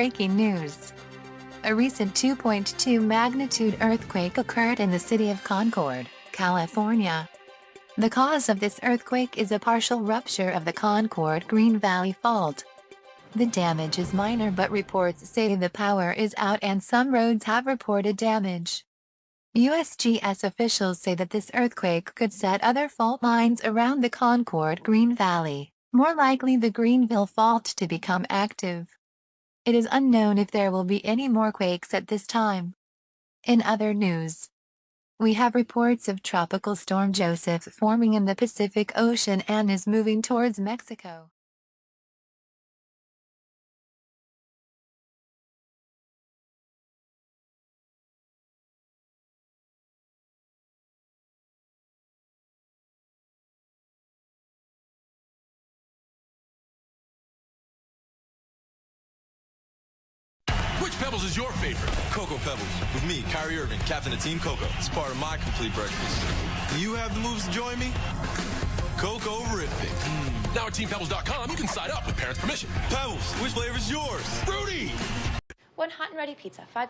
breaking news. A recent 2.2 magnitude earthquake occurred in the city of Concord, California. The cause of this earthquake is a partial rupture of the Concord Green Valley Fault. The damage is minor, but reports say the power is out and some roads have reported damage. USGS officials say that this earthquake could set other fault lines around the Concord Green Valley, more likely the Greenville Fault, to become active. It is unknown if there will be any more quakes at this time. In other news, we have reports of Tropical Storm Joseph forming in the Pacific Ocean and is moving towards Mexico. Which Pebbles is your favorite? Cocoa Pebbles. With me, Kyrie Irving, captain of Team Cocoa. It's part of my complete breakfast. You have the moves to join me? Cocoa-rific. Now at TeamPebbles.com, you can sign up with parents' permission. Pebbles, which flavor is yours? Fruity! One hot and ready pizza, $5.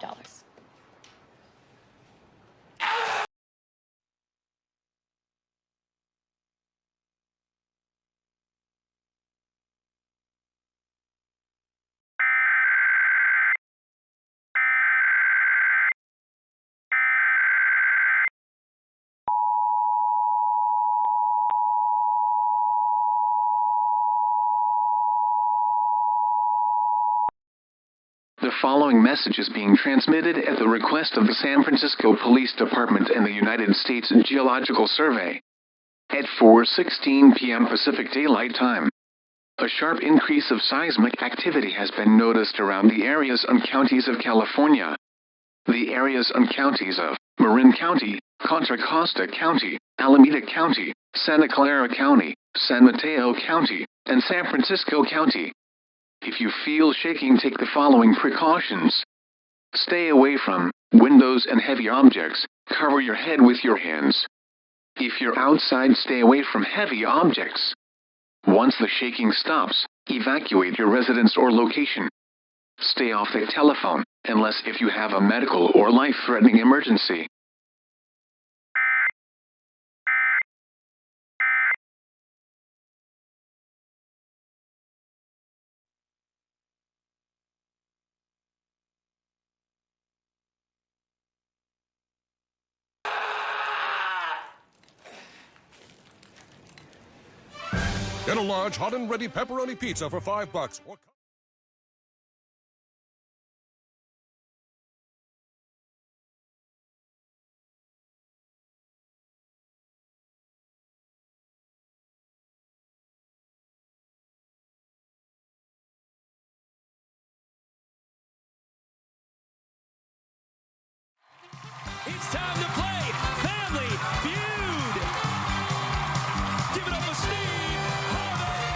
The following message is being transmitted at the request of the San Francisco Police Department and the United States Geological Survey. At 4:16 p.m. Pacific Daylight Time, a sharp increase of seismic activity has been noticed around the areas and counties of California. The areas and counties of Marin County, Contra Costa County, Alameda County, Santa Clara County, San Mateo County, and San Francisco County. If you feel shaking, take the following precautions. Stay away from windows and heavy objects. Cover your head with your hands. If you're outside, stay away from heavy objects. Once the shaking stops, evacuate your residence or location. Stay off the telephone, unless if you have a medical or life-threatening emergency. Get a large hot and ready pepperoni pizza for $5. Or It's time to play Family Feud. Give it up for Steve Harvey.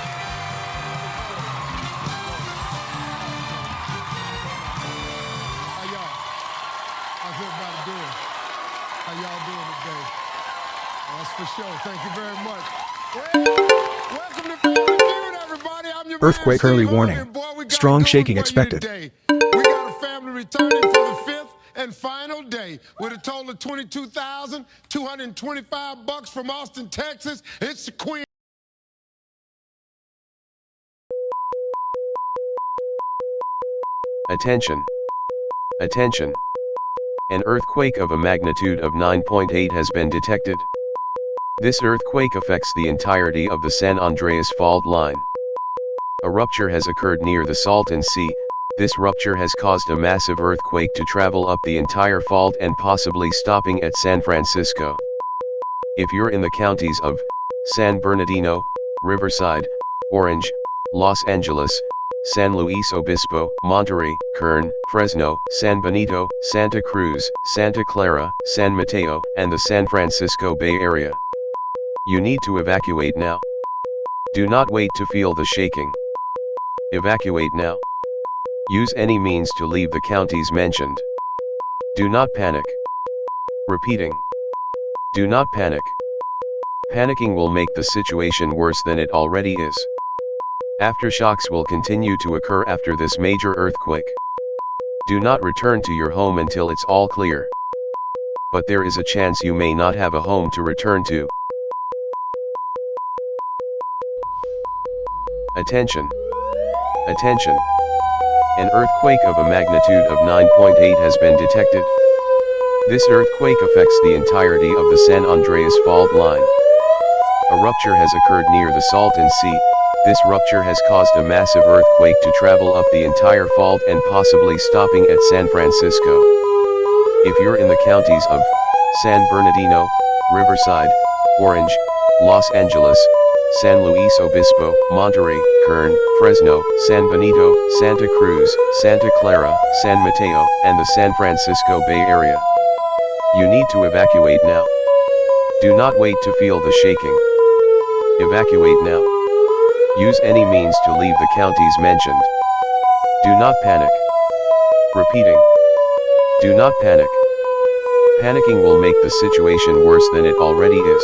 How y'all? How's everybody doing? How y'all doing today? That's for sure. Thank you very much. Well, welcome to Family Feud, everybody. I'm your Earthquake man, early Steve warning. Harvey. Boy, we got Strong it shaking going for you expected. today. We got a family returning for the fifth and final day with a total of $22,225 from Austin, Texas. It's the Queen. Attention. Attention. An earthquake of a magnitude of 9.8 has been detected. This earthquake affects the entirety of the San Andreas Fault line. A rupture has occurred near the Salton Sea. This rupture has caused a massive earthquake to travel up the entire fault and possibly stopping at San Francisco. If you're in the counties of San Bernardino, Riverside, Orange, Los Angeles, San Luis Obispo, Monterey, Kern, Fresno, San Benito, Santa Cruz, Santa Clara, San Mateo, and the San Francisco Bay Area, you need to evacuate now. Do not wait to feel the shaking. Evacuate now. Use any means to leave the counties mentioned. Do not panic. Repeating. Do not panic. Panicking will make the situation worse than it already is. Aftershocks will continue to occur after this major earthquake. Do not return to your home until it's all clear. But there is a chance you may not have a home to return to. Attention! Attention! An earthquake of a magnitude of 9.8 has been detected. This earthquake affects the entirety of the San Andreas fault line. A rupture has occurred near the Salton Sea. This rupture has caused a massive earthquake to travel up the entire fault and possibly stopping at San Francisco. If you're in the counties of San Bernardino, Riverside, Orange, Los Angeles, San Luis Obispo, Monterey, Kern, Fresno, San Benito, Santa Cruz, Santa Clara, San Mateo, and the San Francisco Bay Area, you need to evacuate now. Do not wait to feel the shaking. Evacuate now. Use any means to leave the counties mentioned. Do not panic. Repeating. Do not panic. Panicking will make the situation worse than it already is.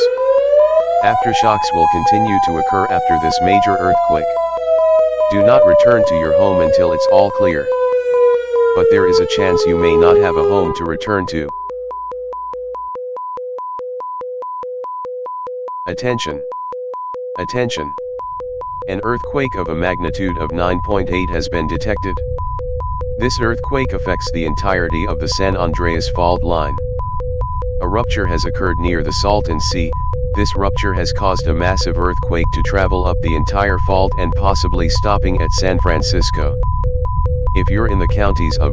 Aftershocks will continue to occur after this major earthquake. Do not return to your home until it's all clear. But there is a chance you may not have a home to return to. Attention! Attention! An earthquake of a magnitude of 9.8 has been detected. This earthquake affects the entirety of the San Andreas fault line. A rupture has occurred near the Salton Sea. This rupture has caused a massive earthquake to travel up the entire fault and possibly stopping at San Francisco. If you're in the counties of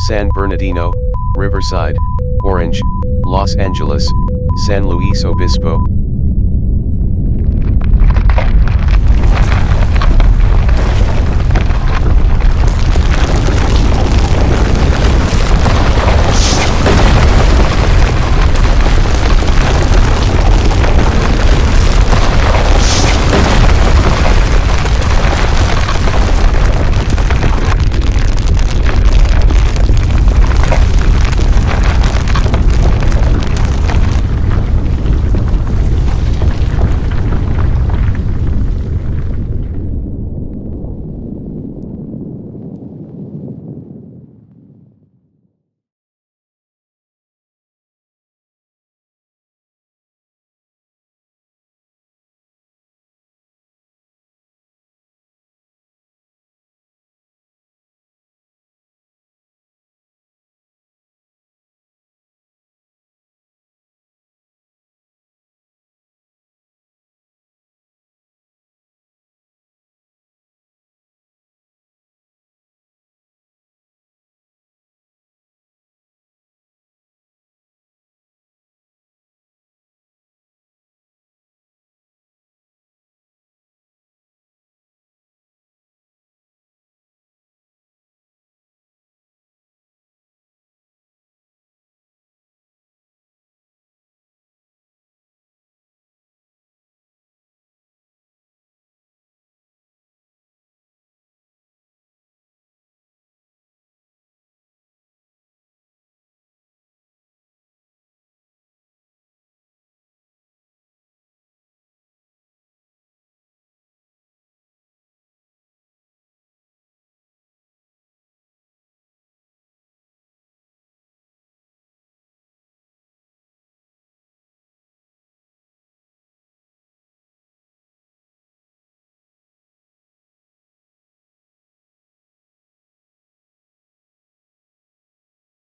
San Bernardino, Riverside, Orange, Los Angeles, San Luis Obispo,